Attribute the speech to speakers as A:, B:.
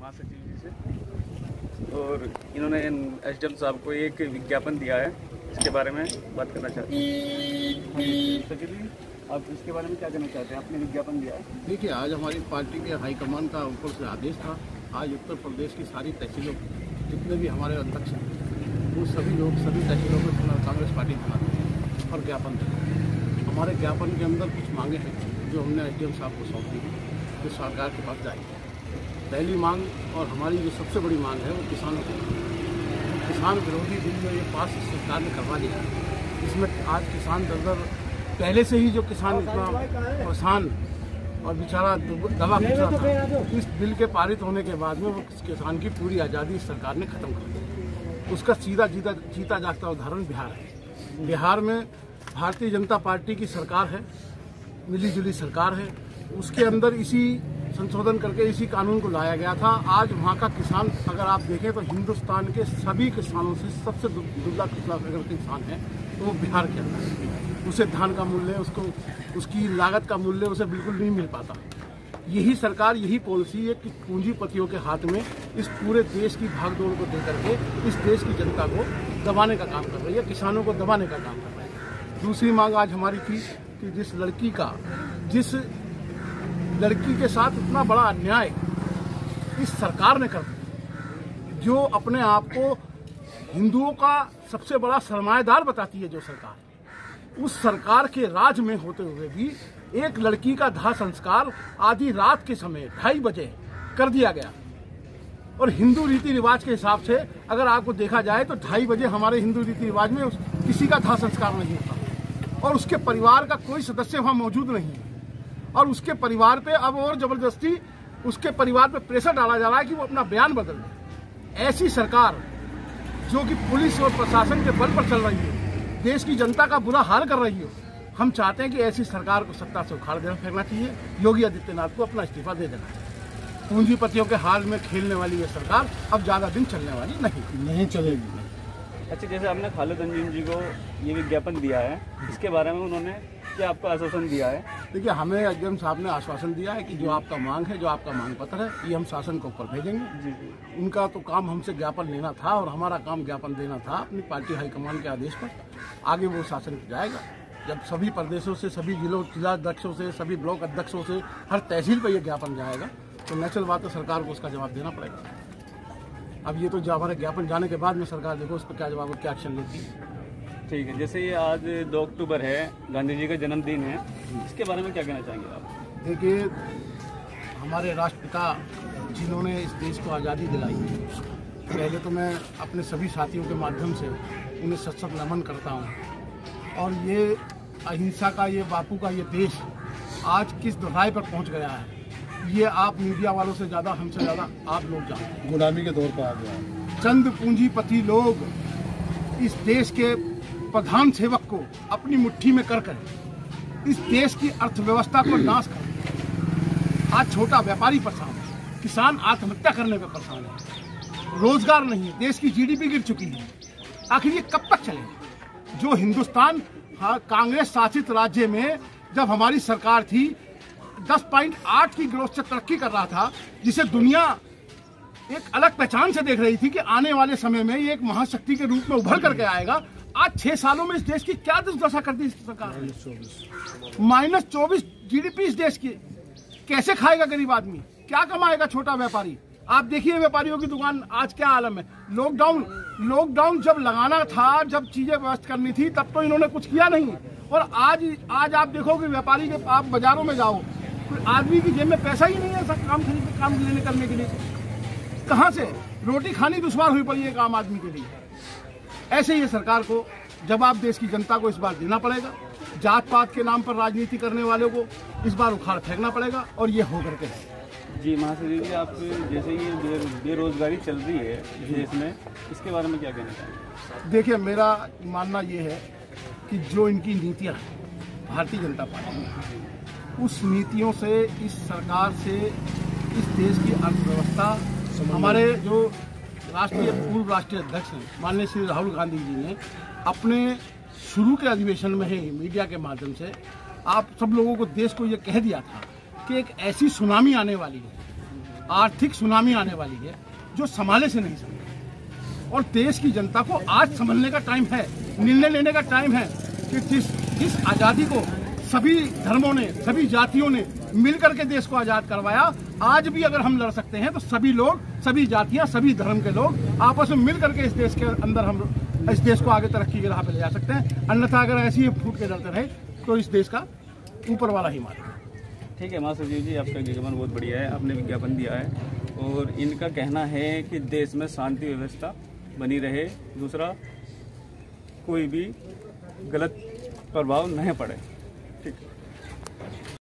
A: महासचिव जी से, और इन्होंने एसडीएम साहब को एक विज्ञापन दिया है, इसके बारे में बात करना चाहते हैं। सचिव जी, आप इसके बारे में क्या कहना चाहते हैं? आपने विज्ञापन दिया है।
B: देखिए, आज हमारी पार्टी के हाईकमान का ऊपर से आदेश था। आज उत्तर प्रदेश की सारी तहसीलों, जितने भी हमारे अध्यक्ष हैं, वो सभी लोग सभी तहसीलों में कांग्रेस पार्टी बनाते हैं और ज्ञापन देते हैं। हमारे ज्ञापन के अंदर कुछ मांगे हैं जो हमने एसडीएम साहब को सौंपी है, जो सरकार के पास जाएगी। पहली मांग और हमारी जो सबसे बड़ी मांग है वो किसानों की। किसान विरोधी बिल जो ये पास सरकार ने करवा दिया, इसमें आज किसान दर पहले से ही जो किसान इतना परेशान और बेचारा दबा खुचा था, इस बिल के पारित होने के बाद में वो किसान की पूरी आज़ादी सरकार ने खत्म कर दी। उसका सीधा जीता जागता उदाहरण बिहार है। बिहार में भारतीय जनता पार्टी की सरकार है, मिली जुली सरकार है। उसके अंदर इसी संशोधन करके इसी कानून को लाया गया था। आज वहाँ का किसान, अगर आप देखें तो हिंदुस्तान के सभी किसानों से सबसे दुबला कुचला अगर किसान है तो वो बिहार के अंदर है। उसे धान का मूल्य, उसकी लागत का मूल्य उसे बिल्कुल नहीं मिल पाता। यही सरकार, यही पॉलिसी है कि पूंजीपतियों के हाथ में इस पूरे देश की भागदौड़ को देकर के इस देश की जनता को दबाने का काम कर रही है, किसानों को दबाने का काम कर रही है। दूसरी मांग आज हमारी थी कि जिस लड़की के साथ इतना बड़ा अन्याय इस सरकार ने कर दिया, जो अपने आप को हिंदुओं का सबसे बड़ा सरमाएदार बताती है, जो सरकार, उस सरकार के राज में होते हुए भी एक लड़की का दाह संस्कार आधी रात के समय 2:30 बजे कर दिया गया। और हिंदू रीति रिवाज के हिसाब से अगर आपको देखा जाए तो 2:30 बजे हमारे हिंदू रीति रिवाज में किसी का दाह संस्कार नहीं होता और उसके परिवार का कोई सदस्य वहां मौजूद नहीं है। और उसके परिवार पे अब और जबरदस्ती उसके परिवार पे प्रेशर डाला जा रहा है कि वो अपना बयान बदल दे। ऐसी सरकार जो कि पुलिस और प्रशासन के बल पर चल रही है, देश की जनता का बुरा हाल कर रही हो, हम चाहते हैं कि ऐसी सरकार को सत्ता से उखाड़ देना फेंकना चाहिए। योगी आदित्यनाथ को अपना इस्तीफा दे देना चाहिए। पूंजीपतियों के हाल में खेलने वाली ये सरकार अब ज्यादा दिन चलने वाली नहीं चलेगी।
A: अच्छा, जैसे आपने खालिद अंजुम जी को ये विज्ञापन दिया है, इसके बारे में उन्होंने क्या आपको आश्वासन दिया है?
B: देखिए, हमें एसडीएम साहब ने आश्वासन दिया है कि जो आपका मांग है, जो आपका मांग पत्र है, ये हम शासन को ऊपर भेजेंगे। उनका तो काम हमसे ज्ञापन लेना था और हमारा काम ज्ञापन देना था अपनी पार्टी हाईकमान के आदेश पर। आगे वो शासन जाएगा। जब सभी प्रदेशों से, सभी जिला अध्यक्षों से, सभी ब्लॉक अध्यक्षों से, हर तहसील पर यह ज्ञापन जाएगा तो नेचुरल बात है, सरकार को उसका जवाब देना पड़ेगा। अब ये तो जब हमारे ज्ञापन जाने के बाद में सरकार देखो उस पर क्या जवाब, क्या एक्शन लेती है।
A: ठीक है, जैसे ये आज 2 अक्टूबर है, गांधी जी का जन्मदिन है, इसके बारे में क्या कहना चाहेंगे आप?
B: देखिए, हमारे राष्ट्रपिता जिन्होंने इस देश को आज़ादी दिलाई, पहले तो मैं अपने सभी साथियों के माध्यम से उन्हें सत नमन करता हूँ। और ये अहिंसा का, ये बापू का ये देश आज किस दुहाई पर पहुँच गया है, ये आप मीडिया वालों से ज़्यादा, हमसे ज़्यादा आप लोग जानते हैं। गुलामी के दौर पर आ गया। चंद पूंजीपति लोग इस देश के प्रधान सेवक को अपनी मुट्ठी में कर इस देश की अर्थव्यवस्था को नाश कर। आज छोटा व्यापारी परेशान है, किसान आत्महत्या करने पर परेशान है, रोजगार नहीं है, देश की जीडीपी गिर चुकी है। आखिर ये कब तक चलेगा? जो हिंदुस्तान कांग्रेस शासित राज्य में जब हमारी सरकार थी 10.8 की ग्रोथ से तरक्की कर रहा था, जिसे दुनिया एक अलग पहचान से देख रही थी कि आने वाले समय में ये एक महाशक्ति के रूप में उभर करके आएगा, आज 6 सालों में इस देश की क्या दुर्दशा कर दी इस सरकार ने? -24 जीडीपी इस देश की। कैसे खाएगा गरीब आदमी? क्या कमाएगा छोटा व्यापारी? आप देखिए व्यापारियों की दुकान आज क्या आलम है। लॉकडाउन जब लगाना था, जब चीजें व्यवस्थित करनी थी, तब तो इन्होंने कुछ किया नहीं। और आज आप देखोगे व्यापारी के, आप बाजारों में जाओ, आदमी की जेब में पैसा ही नहीं है सब काम लेने करने के लिए। कहाँ से रोटी खानी दुश्वार हुई पड़ी है एक आम आदमी के लिए। ऐसे ही सरकार को जवाब देश की जनता को इस बार देना पड़ेगा। जात पात के नाम पर राजनीति करने वालों को इस बार उखाड़ फेंकना पड़ेगा और ये हो करके।
A: जी महासचिव जी, आप जैसे ये बेरोजगारी चल रही है देश में, इसके बारे में क्या कहना चाहेंगे?
B: देखिए, मेरा मानना ये है कि जो इनकी नीतियाँ भारतीय जनता पार्टी, उस नीतियों से, इस सरकार से इस देश की अर्थव्यवस्था, हमारे जो पूर्व राष्ट्रीय अध्यक्ष हैं माननीय श्री राहुल गांधी जी ने अपने शुरू के अधिवेशन में ही मीडिया के माध्यम से आप सब लोगों को, देश को ये कह दिया था कि एक ऐसी सुनामी आने वाली है आर्थिक सुनामी आने वाली है जो संभाले से नहीं सकते। और देश की जनता को आज समझने का टाइम है, निर्णय लेने का टाइम है कि जिस आज़ादी को सभी धर्मों ने, सभी जातियों ने मिलकर के देश को आज़ाद करवाया, आज भी अगर हम लड़ सकते हैं तो सभी लोग, सभी जातियां, सभी धर्म के लोग आपस में मिल करके इस देश के अंदर हम इस देश को आगे तरक्की की राह पे ले जा सकते हैं। अन्यथा अगर ऐसे ही फूट के लड़ते रहे तो इस देश का ऊपर वाला ही मारे।
A: ठीक है महासचिव जी, आपका विज्ञापन बहुत बढ़िया है, आपने विज्ञापन दिया है और इनका कहना है कि देश में शांति व्यवस्था बनी रहे, दूसरा कोई भी गलत प्रभाव नहीं पड़े। ठीक है।